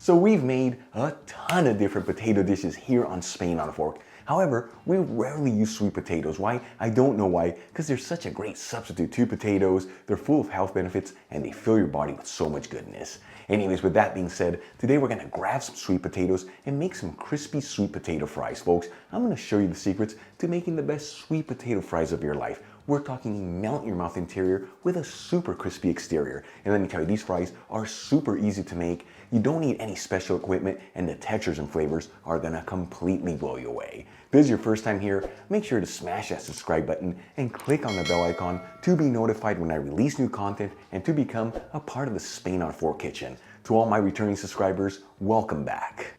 So we've made a ton of different potato dishes here on Spain on a Fork. However, we rarely use sweet potatoes. Why? I don't know why, because they're such a great substitute to potatoes, they're full of health benefits, and they fill your body with so much goodness. Anyways, with that being said, today we're gonna grab some sweet potatoes and make some crispy sweet potato fries, folks. I'm gonna show you the secrets to making the best sweet potato fries of your life. We're talking melt in your mouth interior with a super crispy exterior. And let me tell you, these fries are super easy to make. You don't need any special equipment, and the textures and flavors are gonna completely blow you away. If this is your first time here, make sure to smash that subscribe button and click on the bell icon to be notified when I release new content and to become a part of the Spain on a Fork kitchen. To all my returning subscribers, welcome back.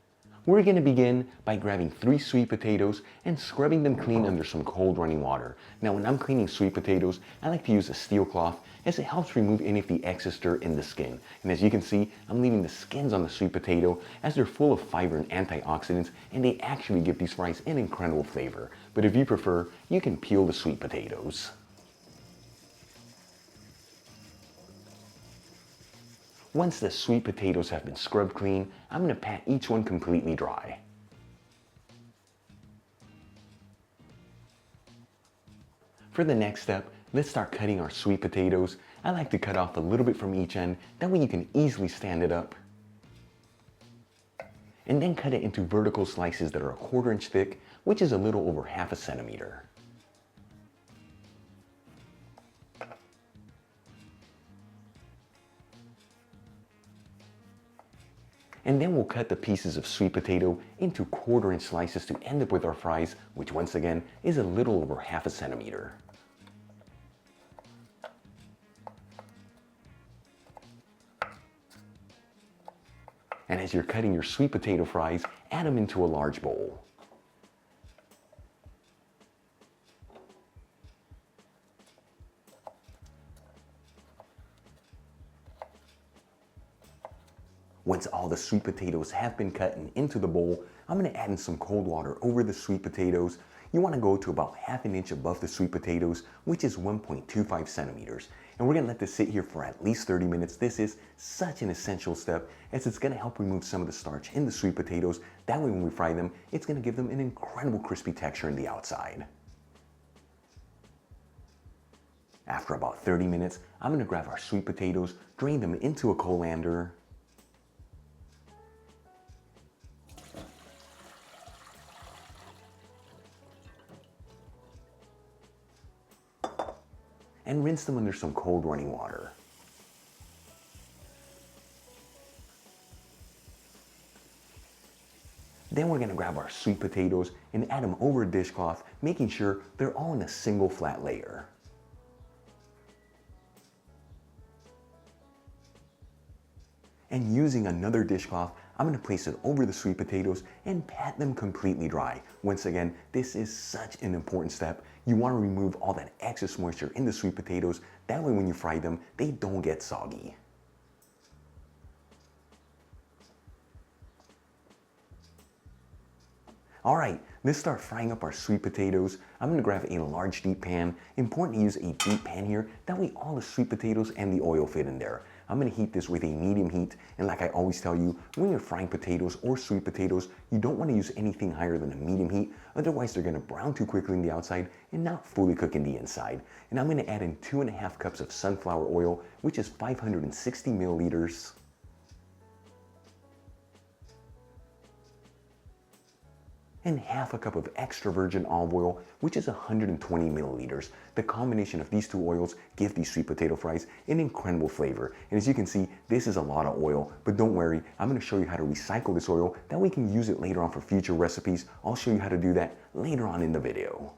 We're going to begin by grabbing 3 sweet potatoes and scrubbing them clean under some cold running water. Now when I'm cleaning sweet potatoes, I like to use a steel cloth as it helps remove any of the excess dirt in the skin. And as you can see, I'm leaving the skins on the sweet potato as they're full of fiber and antioxidants, and they actually give these fries an incredible flavor. But if you prefer, you can peel the sweet potatoes. Once the sweet potatoes have been scrubbed clean, I'm going to pat each one completely dry. For the next step, let's start cutting our sweet potatoes. I like to cut off a little bit from each end, that way you can easily stand it up. And then cut it into vertical slices that are 1/4 inch thick, which is a little over 1/2 centimeter. And then we'll cut the pieces of sweet potato into 1/4 inch slices to end up with our fries, which once again is a little over 1/2 centimeter. And as you're cutting your sweet potato fries, add them into a large bowl. Once all the sweet potatoes have been cut into the bowl, I'm going to add in some cold water over the sweet potatoes. You want to go to about 1/2 inch above the sweet potatoes, which is 1.25 centimeters. And we're going to let this sit here for at least 30 minutes. This is such an essential step as it's going to help remove some of the starch in the sweet potatoes. That way when we fry them, it's going to give them an incredible crispy texture in the outside. After about 30 minutes, I'm going to grab our sweet potatoes, drain them into a colander, and rinse them under some cold running water. Then we're going to grab our sweet potatoes and add them over a dishcloth, making sure they're all in a single flat layer. And using another dishcloth, I'm going to place it over the sweet potatoes and pat them completely dry. Once again, this is such an important step. You want to remove all that excess moisture in the sweet potatoes. That way when you fry them, they don't get soggy. Alright, let's start frying up our sweet potatoes. I'm going to grab a large deep pan. Important to use a deep pan here, that way all the sweet potatoes and the oil fit in there. I'm going to heat this with a medium heat, and like I always tell you, when you're frying potatoes or sweet potatoes, you don't want to use anything higher than a medium heat, otherwise they're going to brown too quickly in the outside and not fully cook in the inside. And I'm going to add in 2.5 cups of sunflower oil, which is 560 milliliters. And 1/2 cup of extra virgin olive oil, which is 120 milliliters. The combination of these 2 oils give these sweet potato fries an incredible flavor. And as you can see, this is a lot of oil, but don't worry, I'm going to show you how to recycle this oil, that we can use it later on for future recipes. I'll show you how to do that later on in the video.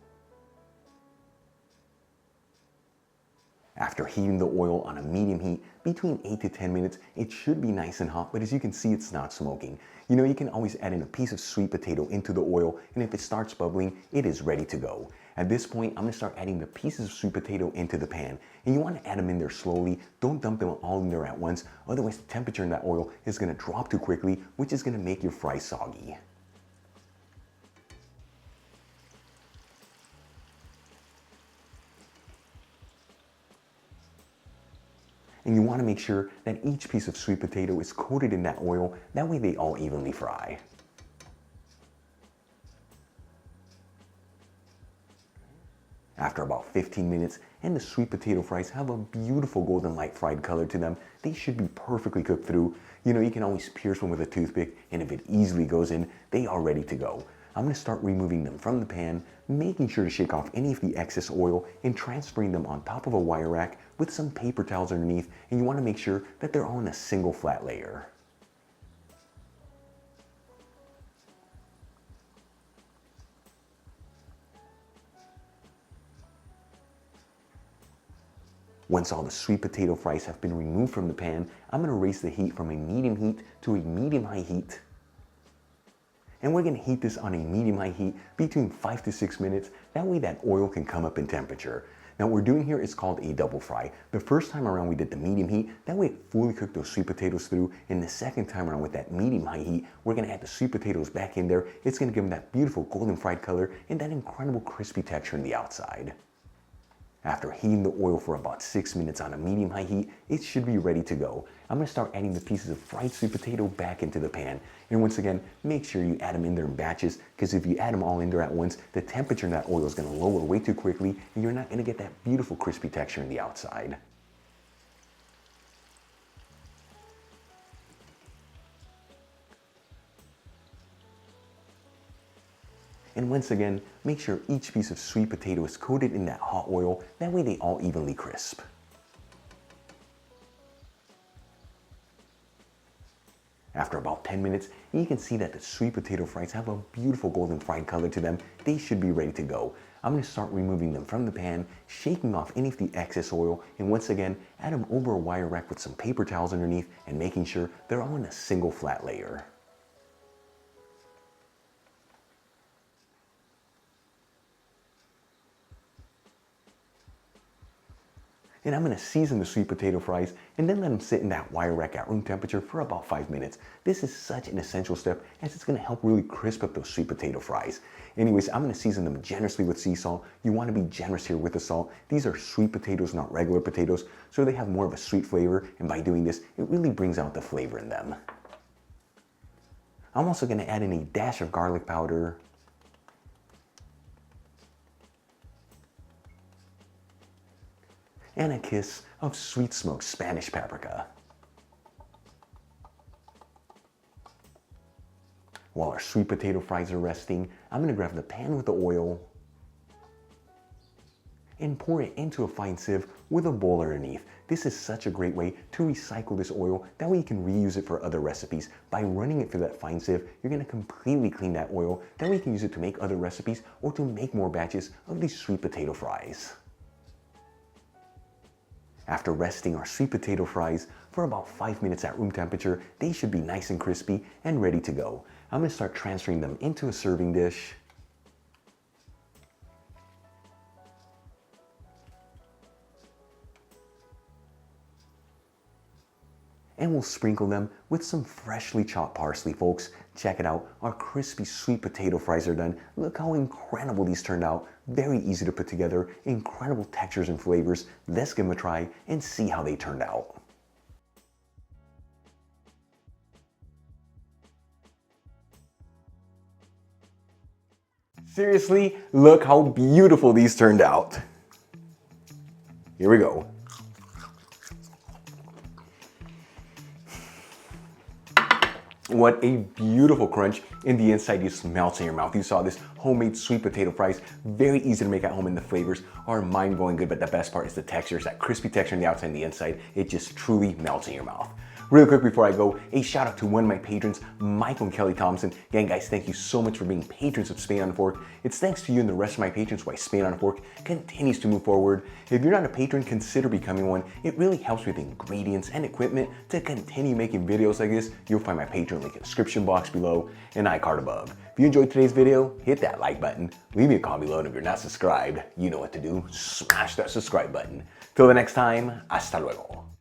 After heating the oil on a medium heat, between 8 to 10 minutes, it should be nice and hot, but as you can see, it's not smoking. You know, you can always add in a piece of sweet potato into the oil, and if it starts bubbling, it is ready to go. At this point, I'm going to start adding the pieces of sweet potato into the pan, and you want to add them in there slowly. Don't dump them all in there at once, otherwise the temperature in that oil is going to drop too quickly, which is going to make your fries soggy. And And you want to make sure that each piece of sweet potato is coated in that oil. That way they all evenly fry. After about 15 minutes, and the sweet potato fries have a beautiful golden light fried color to them, they should be perfectly cooked through. You know, you can always pierce one with a toothpick, and if it easily goes in, they are ready to go. I'm going to start removing them from the pan, making sure to shake off any of the excess oil and transferring them on top of a wire rack with some paper towels underneath, and you want to make sure that they're all in a single flat layer. Once all the sweet potato fries have been removed from the pan, I'm going to raise the heat from a medium heat to a medium-high heat. And we're going to heat this on a medium-high heat between 5 to 6 minutes. That way that oil can come up in temperature. Now what we're doing here is called a double fry. The first time around we did the medium heat, that way it fully cooked those sweet potatoes through. And the second time around with that medium-high heat, we're going to add the sweet potatoes back in there. It's going to give them that beautiful golden fried color and that incredible crispy texture on the outside. After heating the oil for about 6 minutes on a medium-high heat, it should be ready to go. I'm going to start adding the pieces of fried sweet potato back into the pan. And once again, make sure you add them in there in batches, because if you add them all in there at once, the temperature in that oil is going to lower way too quickly, and you're not going to get that beautiful crispy texture on the outside. And once again, make sure each piece of sweet potato is coated in that hot oil, that way they all evenly crisp. After about 10 minutes, you can see that the sweet potato fries have a beautiful golden fried color to them. They should be ready to go. I'm going to start removing them from the pan, shaking off any of the excess oil, and once again, add them over a wire rack with some paper towels underneath and making sure they're all in a single flat layer. And I'm going to season the sweet potato fries and then let them sit in that wire rack at room temperature for about 5 minutes. This is such an essential step as it's going to help really crisp up those sweet potato fries. Anyways, I'm going to season them generously with sea salt. You want to be generous here with the salt. These are sweet potatoes, not regular potatoes, so they have more of a sweet flavor, and by doing this, it really brings out the flavor in them. I'm also going to add in a dash of garlic powder, and a kiss of sweet smoked Spanish paprika. While our sweet potato fries are resting, I'm going to grab the pan with the oil and pour it into a fine sieve with a bowl underneath. This is such a great way to recycle this oil. That way you can reuse it for other recipes. By running it through that fine sieve, you're going to completely clean that oil. That way you can use it to make other recipes or to make more batches of these sweet potato fries. After resting our sweet potato fries for about 5 minutes at room temperature, they should be nice and crispy and ready to go. I'm going to start transferring them into a serving dish. And we'll sprinkle them with some freshly chopped parsley, folks. Check it out. Our crispy sweet potato fries are done. Look how incredible these turned out. Very easy to put together. Incredible textures and flavors. Let's give them a try and see how they turned out. Seriously, look how beautiful these turned out. Here we go. What a beautiful crunch, and the inside just melts in your mouth. You saw this homemade sweet potato fries, very easy to make at home, and the flavors are mind-blowing good, but the best part is the textures, that crispy texture on the outside and the inside. It just truly melts in your mouth. Real quick before I go, a shout out to one of my patrons, Michael and Kelly Thompson. Again, guys, thank you so much for being patrons of Spain on a Fork. It's thanks to you and the rest of my patrons why Spain on a Fork continues to move forward. If you're not a patron, consider becoming one. It really helps with ingredients and equipment to continue making videos like this. You'll find my Patreon link in the description box below and iCard above. If you enjoyed today's video, hit that like button. Leave me a comment below, and if you're not subscribed, you know what to do. Smash that subscribe button. Till the next time, hasta luego.